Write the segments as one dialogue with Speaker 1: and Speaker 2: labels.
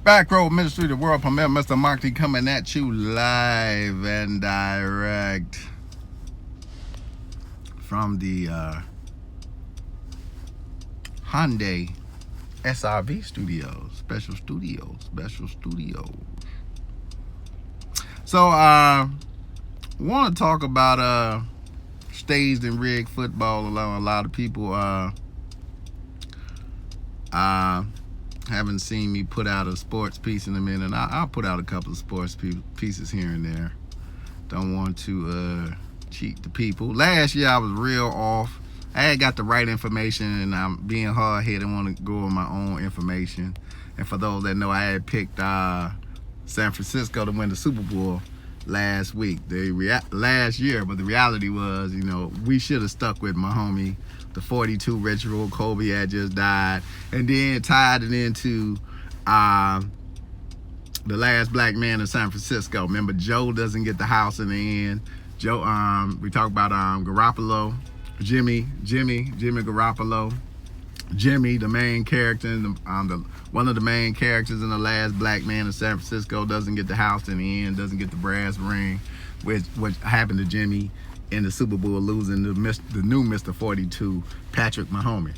Speaker 1: Back Road Ministry, the world premiere, Mr. Monty coming at you live and direct from the Hyundai SRV studios, special studios. So, want to talk about staged and rigged football. A lot of people haven't seen me put out a sports piece in a minute. I'll put out a couple of sports pieces here and there. Don't want to cheat the people. Last year I was real off. I had got the right information, and I'm being hard-headed. I want to go with my own information. And for those that know, I had picked San Francisco to win the Super Bowl last week, last year. But the reality was, we should have stuck with my homie, the 42 ritual. Kobe had just died, and then tied it into the last black man in San Francisco. Remember, Joe doesn't get the house in the end. Joe, we talk about Garoppolo, Jimmy Garoppolo. Jimmy, the main character, one of the main characters in the last black man in San Francisco, doesn't get the house in the end, doesn't get the brass ring, which happened to Jimmy in the Super Bowl, losing the new Mr. 42, Patrick Mahomes.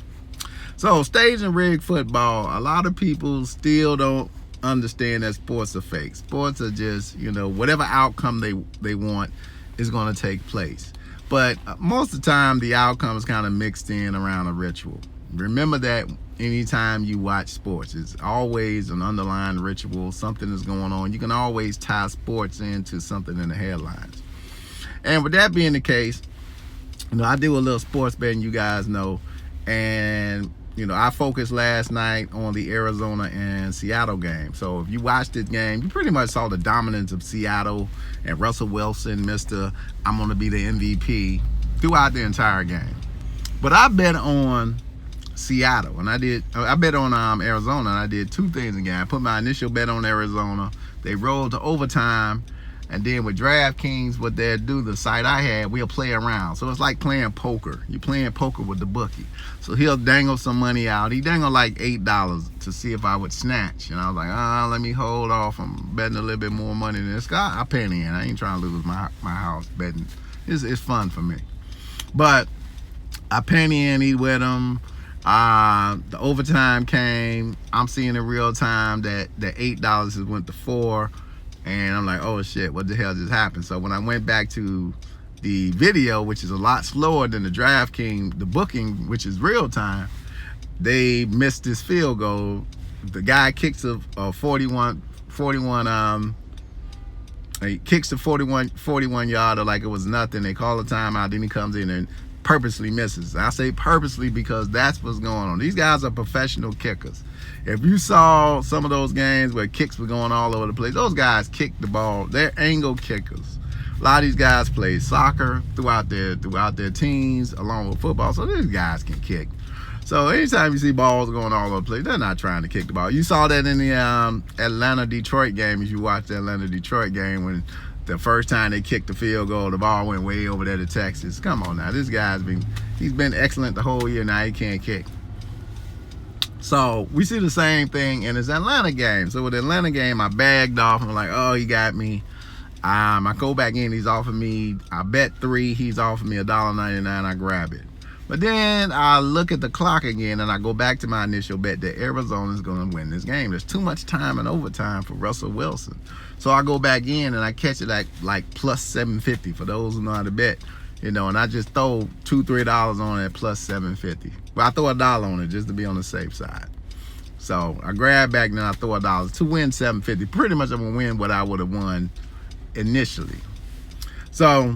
Speaker 1: So, stage and rigged football, a lot of people still don't understand that sports are fake. Sports are just, whatever outcome they want is going to take place. But most of the time, the outcome is kind of mixed in around a ritual. Remember that anytime you watch sports, it's always an underlying ritual. Something is going on. You can always tie sports into something in the headlines. And with that being the case, I do a little sports betting, you guys know. And, I focused last night on the Arizona and Seattle game. So if you watched this game, you pretty much saw the dominance of Seattle and Russell Wilson, I'm going to be the MVP throughout the entire game. But I bet on Seattle, and I bet on Arizona, and I did two things again. I put my initial bet on Arizona. They rolled to overtime, and then with DraftKings, what they'll do, the site I had, we'll play around. So it's like playing poker. You're playing poker with the bookie. So he'll dangle some money out. He dangled like $8 to see if I would snatch, and I was like, let me hold off. I'm betting a little bit more money than this guy. I penny in. I ain't trying to lose my house betting. It's fun for me, but I penny in, eat with him. The overtime came. I'm seeing in real time that the $8 has went to $4, and I'm like, oh shit, what the hell just happened? So when I went back to the video, which is a lot slower than the DraftKings, the booking, which is real time, they missed this field goal. The guy kicks a 41. He kicks the 41 yarder like it was nothing. They call a timeout. Then he comes in and purposely misses. I say purposely because that's what's going on. These guys are professional kickers. If you saw some of those games where kicks were going all over the place, those guys kick the ball. They're angle kickers. A lot of these guys play soccer throughout their teens along with football, so these guys can kick. So anytime you see balls going all over the place, they're not trying to kick the ball. You saw that in the Atlanta-Detroit game. If you watched the Atlanta-Detroit game, when the first time they kicked the field goal, the ball went way over there to Texas. Come on now, this guy's he's been excellent the whole year. Now he can't kick. So we see the same thing in this Atlanta game. So with the Atlanta game, I bagged off. I'm like, oh, he got me. I go back in. He's offered me. I bet $3. He's offered me $1.99. I grab it. But then I look at the clock again, and I go back to my initial bet that Arizona is going to win this game. There's too much time in overtime for Russell Wilson. So I go back in, and I catch it at like plus 750 for those who know how to bet. And I just throw $2-3 on it at plus 750. But I throw $1 on it just to be on the safe side. So I grab back, and then I throw $1 to win 750. Pretty much I'm going to win what I would have won initially. So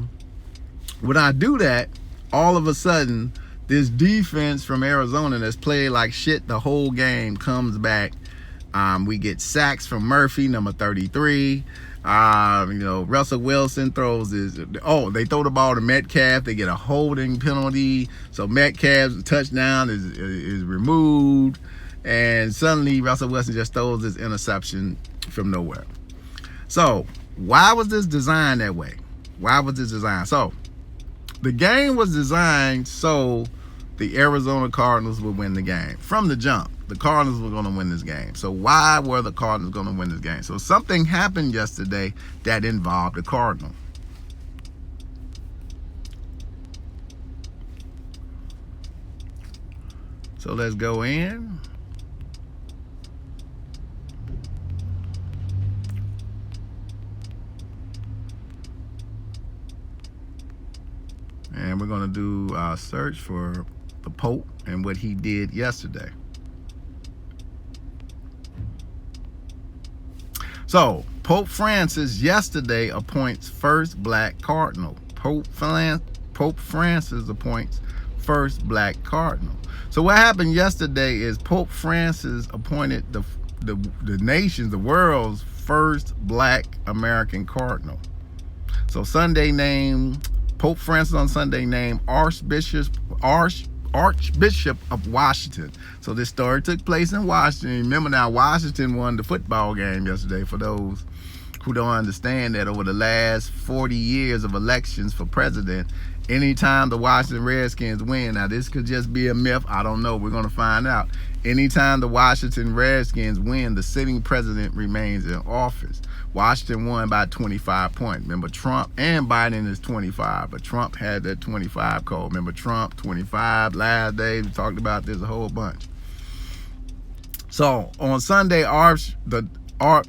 Speaker 1: when I do that, all of a sudden, this defense from Arizona that's played like shit the whole game comes back. We get sacks from Murphy, number 33. Russell Wilson throws they throw the ball to Metcalf. They get a holding penalty. So Metcalf's touchdown is removed. And suddenly Russell Wilson just throws this interception from nowhere. So why was this designed that way? So the game was designed so the Arizona Cardinals would win the game from the jump. the Cardinals were going to win this game. So why were the Cardinals going to win this game? So something happened yesterday that involved the Cardinals. So let's go in. And we're going to do our search for the Pope and what he did yesterday. So, Pope Francis yesterday appoints first black cardinal. Pope Francis appoints first black cardinal. So what happened yesterday is Pope Francis appointed the nation's, the world's first black American cardinal. So Pope Francis on Sunday named Archbishop of Washington. So this story took place in Washington. Remember now, Washington won the football game yesterday. For those who don't understand that, over the last 40 years of elections for president, anytime the Washington Redskins win, now this could just be a myth, I don't know, we're going to find out. Anytime the Washington Redskins win, the sitting president remains in office. Washington won by 25 points. Remember, Trump and Biden is 25, but Trump had that 25 code. Remember, Trump 25 last day. We talked about this a whole bunch. So on Sunday, on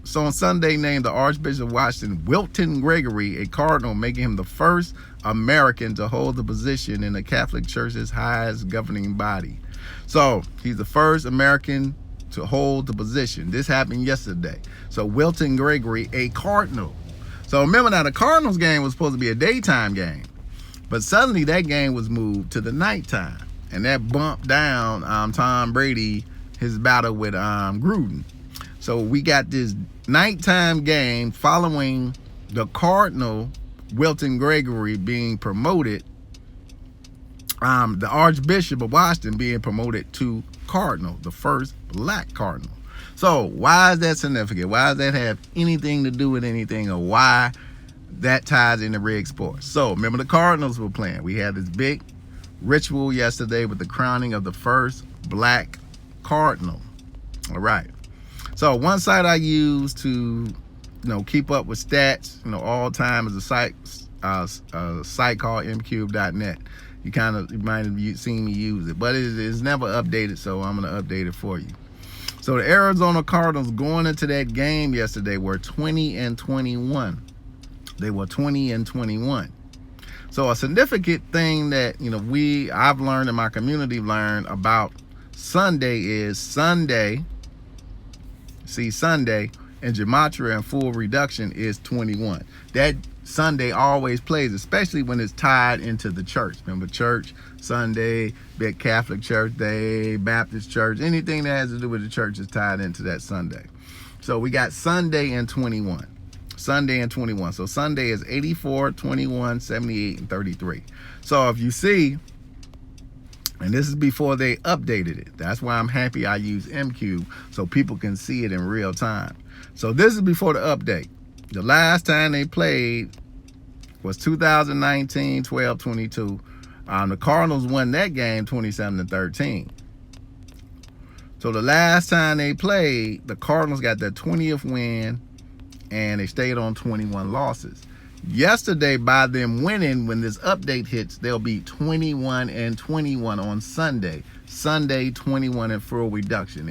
Speaker 1: Sunday named the Archbishop of Washington Wilton Gregory a cardinal, making him the first American to hold the position in the Catholic Church's highest governing body. So he's the first American to hold the position. This happened yesterday. So Wilton Gregory, a cardinal. So remember now, the Cardinals game was supposed to be a daytime game, but suddenly that game was moved to the nighttime, and that bumped down Tom Brady, his battle with Gruden. So we got this nighttime game following the Cardinal Wilton Gregory being promoted, the Archbishop of Washington being promoted to Cardinal, the first black cardinal. So why is that significant? Why does that have anything to do with anything, or why that ties into rig sports? So remember, the Cardinals were playing. We had this big ritual yesterday with the crowning of the first black cardinal. All right. So one site I use to, keep up with stats, all time is a site called mcube.net. You might have seen me use it, but it's never updated, so I'm going to update it for you. So the Arizona Cardinals going into that game yesterday were 20-21. They were 20-21. So a significant thing that I've learned, and my community learned about Sunday is Sunday in gematria and full reduction is 21. That Sunday always plays, especially when it's tied into the church. Remember, church, Sunday, big Catholic Church Day, Baptist Church, anything that has to do with the church is tied into that Sunday. So we got Sunday and 21. Sunday and 21. So Sunday is 84, 21, 78, and 33. So if you see, and this is before they updated it. That's why I'm happy I use MCube, so people can see it in real time. So this is before the update. The last time they played was 2019, 12-22. The Cardinals won that game 27-13. So the last time they played, the Cardinals got their 20th win, and they stayed on 21 losses. Yesterday, by them winning, when this update hits, they'll be 21-21 on Sunday. Sunday 21 in full reduction.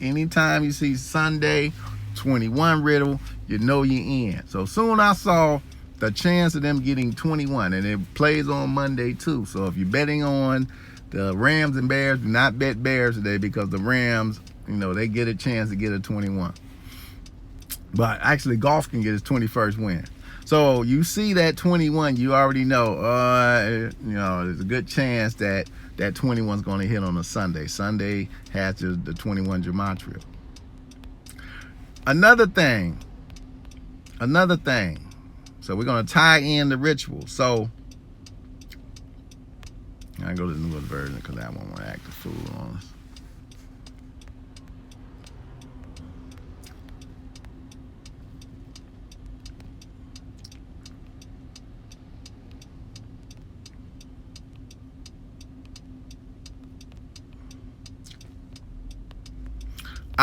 Speaker 1: Anytime you see Sunday 21 riddle, you know you're in. So soon I saw the chance of them getting 21, and it plays on Monday too. So if you're betting on the Rams and Bears, do not bet Bears today, because the Rams, they get a chance to get a 21. But actually, Goff can get his 21st win. So you see that 21, you already know, there's a good chance that 21 is going to hit on a Sunday. Sunday has the 21 gematria. Another thing. So we're going to tie in the ritual. So I go to the newest version because I won't want to act a fool on us.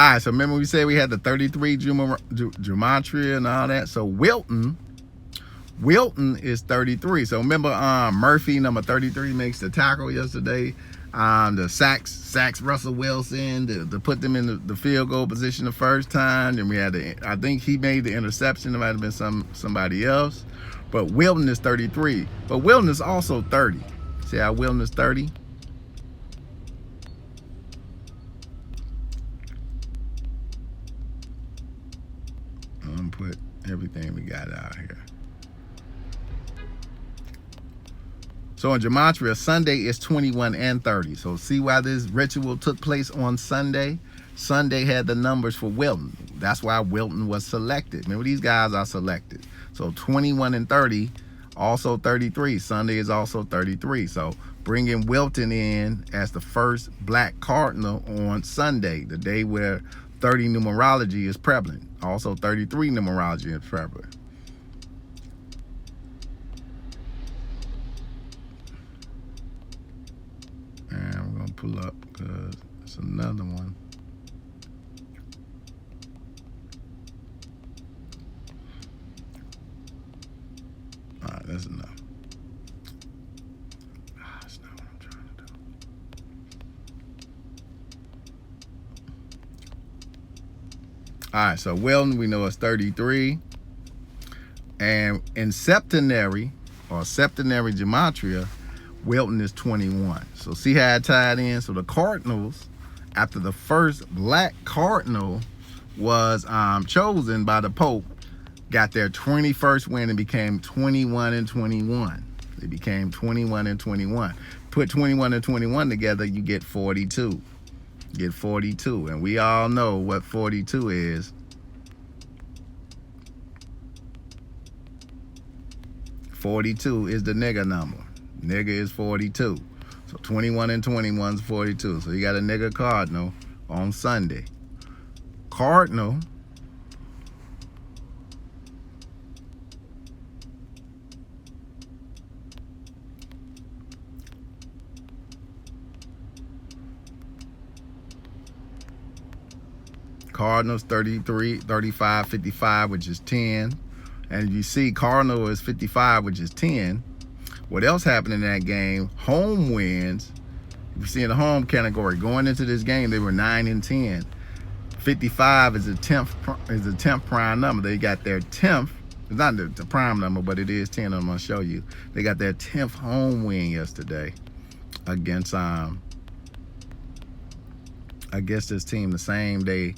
Speaker 1: All right, so remember we said we had the 33 gematria and all that. So Wilton is 33. So remember Murphy, number 33, makes the tackle yesterday. The sacks Russell Wilson to put them in the field goal position the first time. Then we had I think he made the interception. It might have been somebody else. But Wilton is 33. But Wilton is also 30. See how Wilton is 30? I'm gonna put everything we got out here. So in gematria, Sunday is 21 and 30. So see why this ritual took place on Sunday? Sunday had the numbers for Wilton. That's why Wilton was selected. Remember, these guys are selected. So 21 and 30, also 33. Sunday is also 33. So bringing Wilton in as the first black cardinal on Sunday, the day where 30 numerology is prevalent. Also 33 numerology is prevalent. And we're going to pull up because it's another one. All right, that's enough. That's not what I'm trying to do. All right, so Wilton, we know it's 33. And in septenary gematria, Wilton is 21. So see how it tied in? So the Cardinals, after the first black cardinal was chosen by the Pope, got their 21st win and became 21 and 21. They became 21 and 21. Put 21 and 21 together, you get 42. Get 42. And we all know what 42 is. 42 is the nigga number. Nigga is 42. So 21 and 21 is 42. So you got a nigga cardinal on Sunday. Cardinal Cardinals 33, 35, 55, which is 10. And you see Cardinal is 55, which is 10. What else happened in that game? Home wins. You see in the home category, going into this game, they were 9 and 10. 55 is the 10th prime number. They got their 10th. It's not the prime number, but it is 10. I'm gonna show you. They got their 10th home win yesterday against this team the same day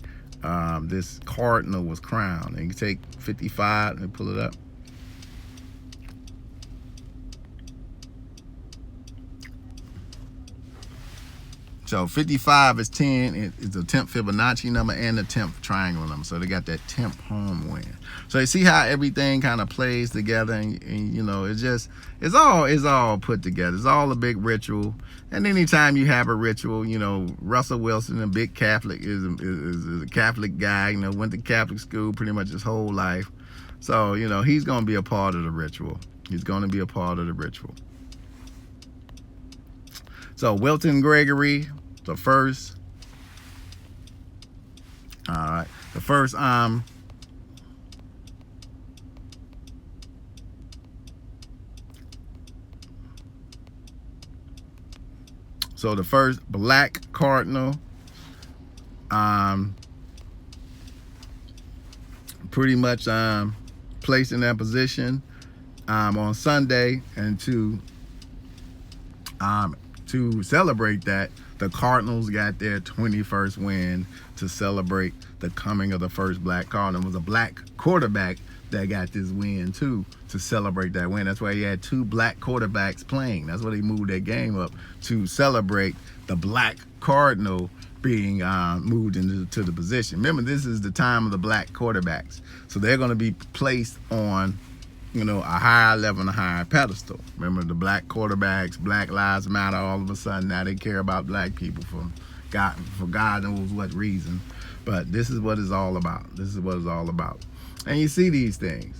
Speaker 1: this cardinal was crowned. And you take 55 and pull it up. So 55 is 10. It's the 10th Fibonacci number and the 10th triangle number. So they got that 10th home win. So you see how everything kind of plays together, and you know, it's all put together. It's all a big ritual. And anytime you have a ritual, you know, Russell Wilson, a big Catholic, is a Catholic guy. You know, went to Catholic school pretty much his whole life. So you know, he's gonna be a part of the ritual. He's gonna be a part of the ritual. So Wilton Gregory, the first. All right, the first so the first black cardinal, pretty much placed in that position on Sunday, and to celebrate that, the Cardinals got their 21st win to celebrate the coming of the first black cardinal. It was a black quarterback that got this win too, to celebrate that win. That's why he had 2 black quarterbacks playing. That's why they moved that game up, to celebrate the black cardinal being moved into the position. Remember, this is the time of the black quarterbacks. So they're going to be placed on, you know, a higher level and a higher pedestal. Remember, the black quarterbacks, Black Lives Matter, all of a sudden now they care about black people for God knows what reason. But this is what it's all about. This is what it's all about. And you see these things.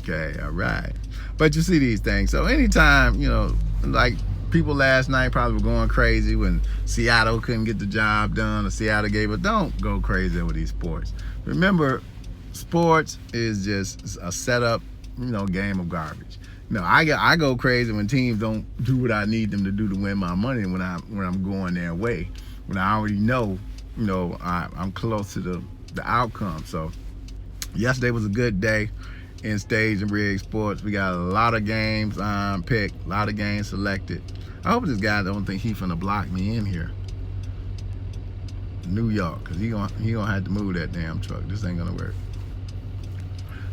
Speaker 1: Okay, all right. But you see these things. So anytime, you know, like people last night probably were going crazy when Seattle couldn't get the job done or Seattle gave it. Don't go crazy over these sports. Remember, sports is just a setup, game of garbage. I go crazy when teams don't do what I need them to do to win my money when I'm going their way. When I already know, I'm close to the outcome. So yesterday was a good day in stage and rig sports. We got a lot of games picked, a lot of games selected. I hope this guy don't think he finna block me in here. New York, cause he gonna have to move that damn truck. This ain't gonna work.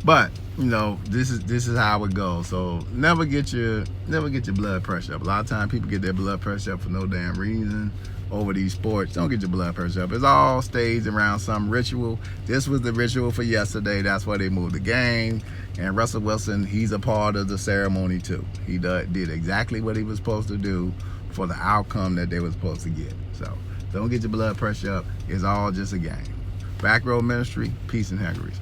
Speaker 1: But this is how it goes. So never get your blood pressure up. A lot of times people get their blood pressure up for no damn reason over these sports. Don't get your blood pressure up. It's all staged around some ritual. This was the ritual for yesterday. That's why they moved the game. And Russell Wilson, he's a part of the ceremony too. He did exactly what he was supposed to do for the outcome that they were supposed to get. So don't get your blood pressure up. It's all just a game. Back Row Ministry, peace and haggeries.